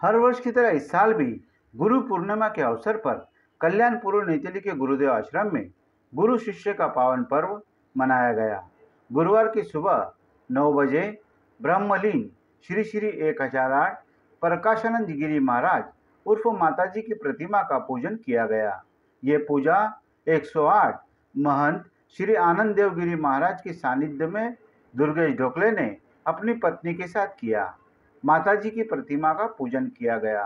हर वर्ष की तरह इस साल भी गुरु पूर्णिमा के अवसर पर कल्याणपुर नेतली के गुरुदेव आश्रम में गुरु शिष्य का पावन पर्व मनाया गया। गुरुवार की सुबह 9 बजे ब्रह्मलीन श्री श्री 1008 प्रकाशानंद गिरी महाराज उर्फ माताजी की प्रतिमा का पूजन किया गया। ये पूजा 108 महंत श्री आनंद देवगिरी महाराज के सानिध्य में दुर्गेश ढोकले ने अपनी पत्नी के साथ किया। माताजी की प्रतिमा का पूजन किया गया।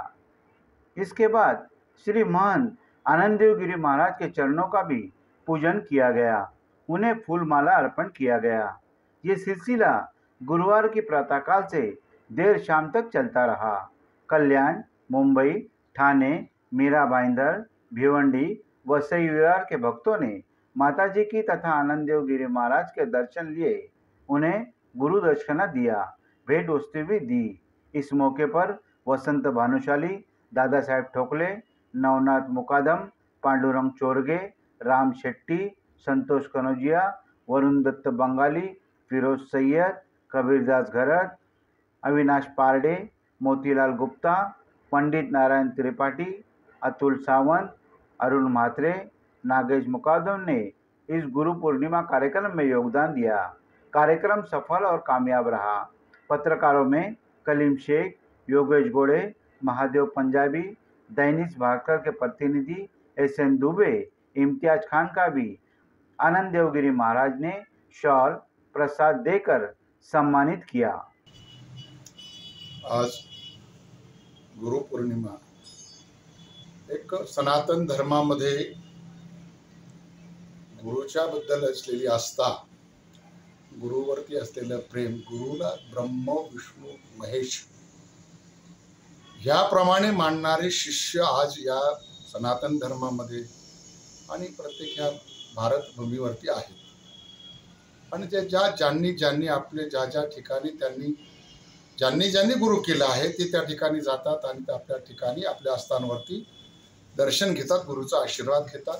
इसके बाद श्री महंत आनंद देवगिरी महाराज के चरणों का भी पूजन किया गया। उन्हें फूल माला अर्पण किया गया। ये सिलसिला गुरुवार की प्रातःकाल से देर शाम तक चलता रहा। कल्याण, मुंबई, ठाणे, मीरा भाईंदर, भिवंडी, वसई विरार के भक्तों ने माताजी की तथा आनंद देवगिरी महाराज के दर्शन लिए। उन्हें गुरु दक्षिणा दिया, भेंट वस्तु भी दी। इस मौके पर वसंत भानुशाली, दादा साहेब ठोकले, नवनाथ मुकादम, पांडुरंग चोरगे, राम शेट्टी, संतोष कनौजिया, वरुण दत्त बंगाली, फिरोज सैयद, कबीरदास घरत, अविनाश पारडे, मोतीलाल गुप्ता, पंडित नारायण त्रिपाठी, अतुल सावंत, अरुण म्हात्रे, नागेश मुकादम ने इस गुरु पूर्णिमा कार्यक्रम में योगदान दिया। कार्यक्रम सफल और कामयाब रहा। पत्रकारों में कलीम शेख, योगेश गोड़े, महादेव पंजाबी, दैनिक भास्कर के प्रतिनिधि एसएन दुबे, इम्तियाज खान का भी आनंद देवगिरी महाराज ने शॉल प्रसाद देकर सम्मानित किया। आज गुरु पौर्णिमा एक सनातन धर्मामध्ये गुरुच्या बद्दल असलेली आस्था, गुरुवरती असलेलं प्रेम, गुरुला ब्रह्म विष्णू महेश याप्रमाणे मानणारे शिष्य आज या सनातन धर्मामध्ये आणि प्रत्येक ह्या भारत भूमीवरती आहेत। आणि ते ज्यांनी आपले ज्या ठिकाणी ज्यांनी गुरु केला आहे ते त्या ठिकाणी जातात आणि आपल्या ठिकाणी आपल्या आस्थानावरती दर्शन घेतात, गुरुचा आशीर्वाद घेतात।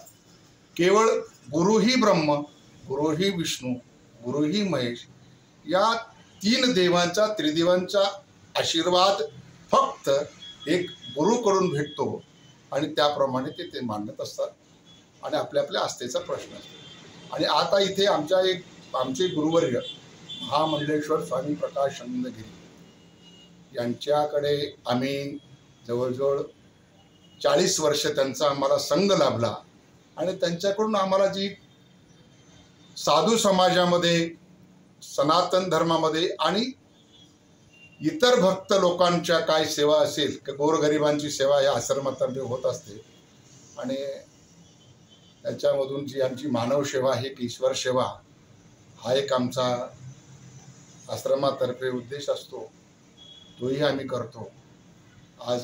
केवळ गुरु ही ब्रह्म, गुरु ही विष्णू, गुरु ही महेश या तीन देवांचा, त्रिदेवांचा आशीर्वाद फक्त एक गुरुकडून भेटतो आणि त्याप्रमाणे ते मानत असतात आणि आपल्या आपल्या आस्थेचा प्रश्न असतो। आणि आता इथे आमचे गुरुवर्य महामंडलेश्वर स्वामी प्रकाशानंद गिरी यांच्याकडे आम्ही जवळजवळ 40 वर्ष त्यांचा आम्हाला संग लाभला आणि त्यांच्याकडून आम्हाला जी साधू समाजामध्ये, सनातन धर्मामध्ये आणि इतर भक्त लोकांच्या काय सेवा असेल, गोरगरिबांची सेवा या आश्रमातर्फे होत असते आणि त्याच्यामधून जी आमची मानव सेवा आहे, ईश्वर सेवा हा एक आमचा आश्रमातर्फे उद्देश असतो, तोही आम्ही करतो। आज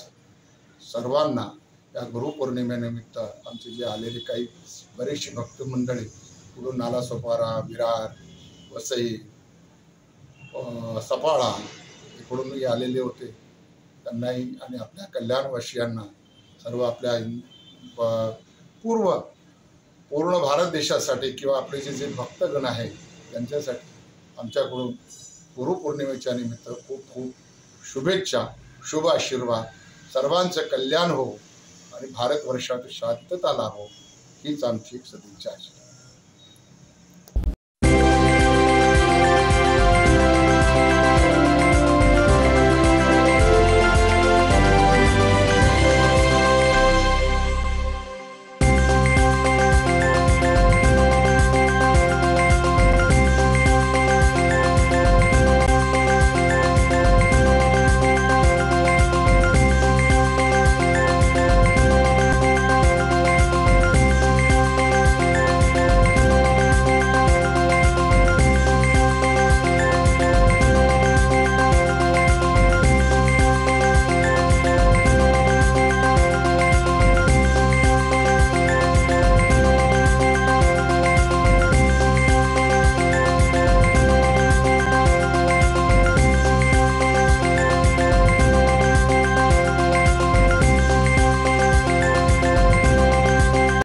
सर्वांना या गुरुपौर्णिमेनिमित्त आमचे जे आलेले काही बरेचशी भक्त मंडळी पुढून नालासोपारा, विरार, वसई, सफाळा इकडूनही आलेले होते, त्यांनाही आणि आपल्या कल्याणवासियांना, सर्व आपल्या पूर्ण भारत देशासाठी किंवा आपले जे भक्तगण आहेत त्यांच्यासाठी आमच्याकडून गुरुपौर्णिमेच्या निमित्त खूप खूप शुभेच्छा, शुभ आशीर्वाद। सर्वांचं कल्याण हो आणि भारतवर्षात शांतता लाभो हीच आमची एक सदिच्छा आहे।